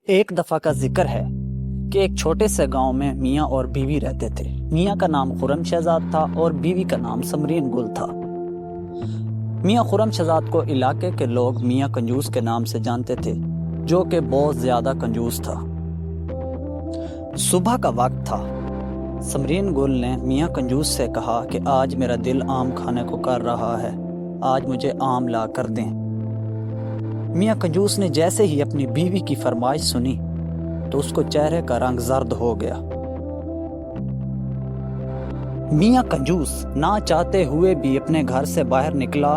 ایک دفعہ کا ذکر ہے کہ ایک چھوٹے سے گاؤں میں میاں اور بیوی رہتے تھے۔ میاں کا نام خرم شہزاد تھا اور بیوی کا نام سمرین گل تھا۔ میاں خرم شہزاد کو علاقے کے لوگ میاں کنجوس کے نام سے جانتے تھے، جو کہ بہت زیادہ کنجوس تھا۔ صبح کا وقت تھا۔ سمرین گل نے میاں کنجوس سے کہا کہ آج میرا دل آم کھانے کو کر رہا ہے، آج مجھے آم لا کر دیں۔ میاں کنجوس نے جیسے ہی اپنی بیوی کی فرمائش سنی تو اس کو چہرے کا رنگ زرد ہو گیا۔ میاں کنجوس نہ چاہتے ہوئے بھی اپنے گھر سے باہر نکلا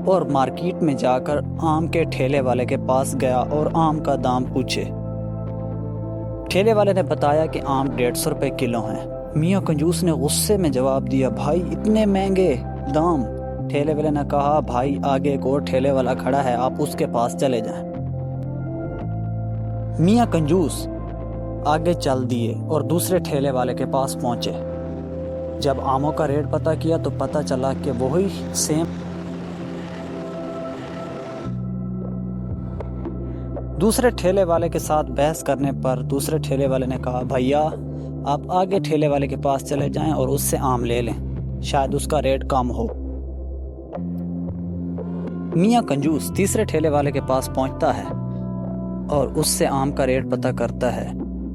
اور مارکیٹ میں جا کر آم کے ٹھیلے والے کے پاس گیا اور آم کا دام پوچھے۔ ٹھیلے والے نے بتایا کہ آم 150 روپے کلو ہیں۔ میاں کنجوس نے غصے میں جواب دیا، بھائی اتنے مہنگے دام؟ ٹھیلے والے نے کہا، بھائی آگے ایک اور ٹھیلے والا کھڑا ہے، آپ اس کے پاس چلے جائیں۔ میاں کنجوس آگے چل دیے اور دوسرے ٹھیلے والے کے پاس پہنچے۔ جب آموں کا ریٹ پتہ کیا تو پتہ چلا کہ وہی سیم۔ دوسرے ٹھیلے والے کے ساتھ بحث کرنے پر دوسرے ٹھیلے والے نے کہا، بھیا آپ آگے ٹھیلے والے کے پاس چلے جائیں اور اس سے آم لے لیں، شاید اس کا ریٹ کم ہو۔ میاں کنجوس تیسرے ٹھیلے والے کے پاس پہنچتا ہے اور اس سے آم کا ریٹ پتہ کرتا ہے۔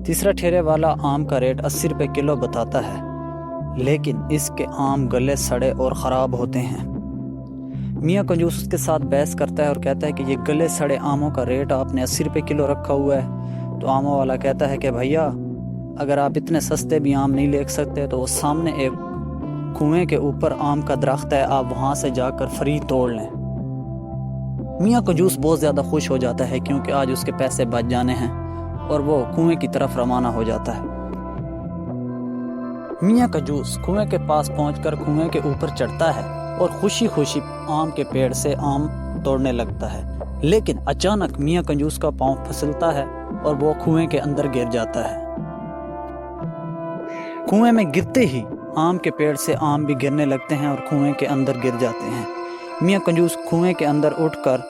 تیسرا ٹھیلے والا آم کا ریٹ 80 روپے کلو بتاتا ہے، لیکن اس کے آم گلے سڑے اور خراب ہوتے ہیں۔ میاں کنجوس اس کے ساتھ بحث کرتا ہے اور کہتا ہے کہ یہ گلے سڑے آموں کا ریٹ آپ نے 80 روپے کلو رکھا ہوا ہے۔ تو آموں والا کہتا ہے کہ بھیا اگر آپ اتنے سستے بھی آم نہیں لے سکتے تو وہ سامنے ایک کنویں کے اوپر آم کا درخت ہے، آپ وہاں سے جا کر فری توڑ لیں۔ میاں کنجوس بہت زیادہ خوش ہو جاتا ہے کیونکہ آج اس کے پیسے بچ جانے ہیں اور وہ کنویں کی طرف روانہ ہو جاتا ہے۔ میاں کنجوس کنویں کے پاس پہنچ کر کنویں کے اوپر چڑھتا ہے اور خوشی خوشی آم کے پیڑ سے آم توڑنے لگتا ہے، لیکن اچانک میاں کنجوس کا پاؤں پھسلتا ہے اور وہ کنویں کے اندر گر جاتا ہے۔ کنویں میں گرتے ہی آم کے پیڑ سے آم بھی گرنے لگتے ہیں اور کنویں کے اندر گر جاتے ہیں۔ میاں کنجوس کنویں کے اندر اٹھ کر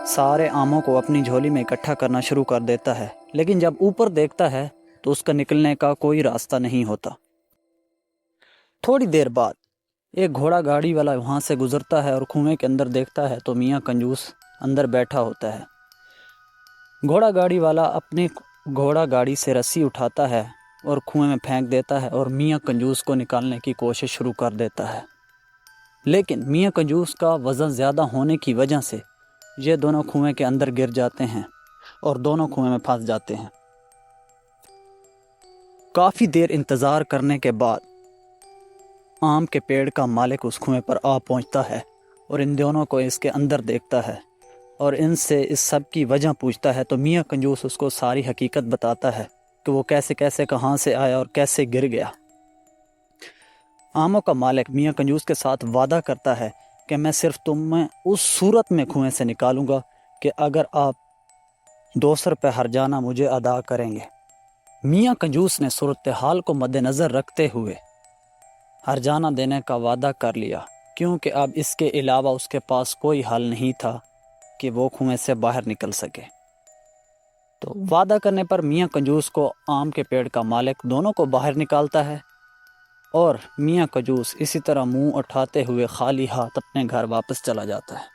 سارے آموں کو اپنی جھولی میں اکٹھا کرنا شروع کر دیتا ہے، لیکن جب اوپر دیکھتا ہے تو اس کا نکلنے کا کوئی راستہ نہیں ہوتا۔ تھوڑی دیر بعد ایک گھوڑا گاڑی والا وہاں سے گزرتا ہے اور کنویں کے اندر دیکھتا ہے تو میاں کنجوس اندر بیٹھا ہوتا ہے۔ گھوڑا گاڑی والا اپنی گھوڑا گاڑی سے رسی اٹھاتا ہے اور کنویں میں پھینک دیتا ہے اور میاں کنجوس کو نکالنے کی کوشش شروع کر دیتا ہے، لیکن میاں کنجوس کا وزن زیادہ ہونے کی وجہ سے یہ دونوں کنویں کے اندر گر جاتے ہیں اور دونوں کنویں میں پھنس جاتے ہیں۔ کافی دیر انتظار کرنے کے بعد آم کے پیڑ کا مالک اس کنویں پر آ پہنچتا ہے اور ان دونوں کو اس کے اندر دیکھتا ہے اور ان سے اس سب کی وجہ پوچھتا ہے تو میاں کنجوس اس کو ساری حقیقت بتاتا ہے کہ وہ کیسے کہاں سے آیا اور کیسے گر گیا۔ آموں کا مالک میاں کنجوس کے ساتھ وعدہ کرتا ہے کہ میں صرف تمہیں اس صورت میں کنویں سے نکالوں گا کہ اگر آپ 200 روپے ہرجانہ مجھے ادا کریں گے۔ میاں کنجوس نے صورتحال کو مد نظر رکھتے ہوئے ہرجانہ دینے کا وعدہ کر لیا، کیونکہ اب اس کے علاوہ اس کے پاس کوئی حل نہیں تھا کہ وہ کنویں سے باہر نکل سکے۔ تو وعدہ کرنے پر میاں کنجوس کو آم کے پیڑ کا مالک دونوں کو باہر نکالتا ہے اور میاں کنجوس اسی طرح منہ اٹھاتے ہوئے خالی ہاتھ اپنے گھر واپس چلا جاتا ہے۔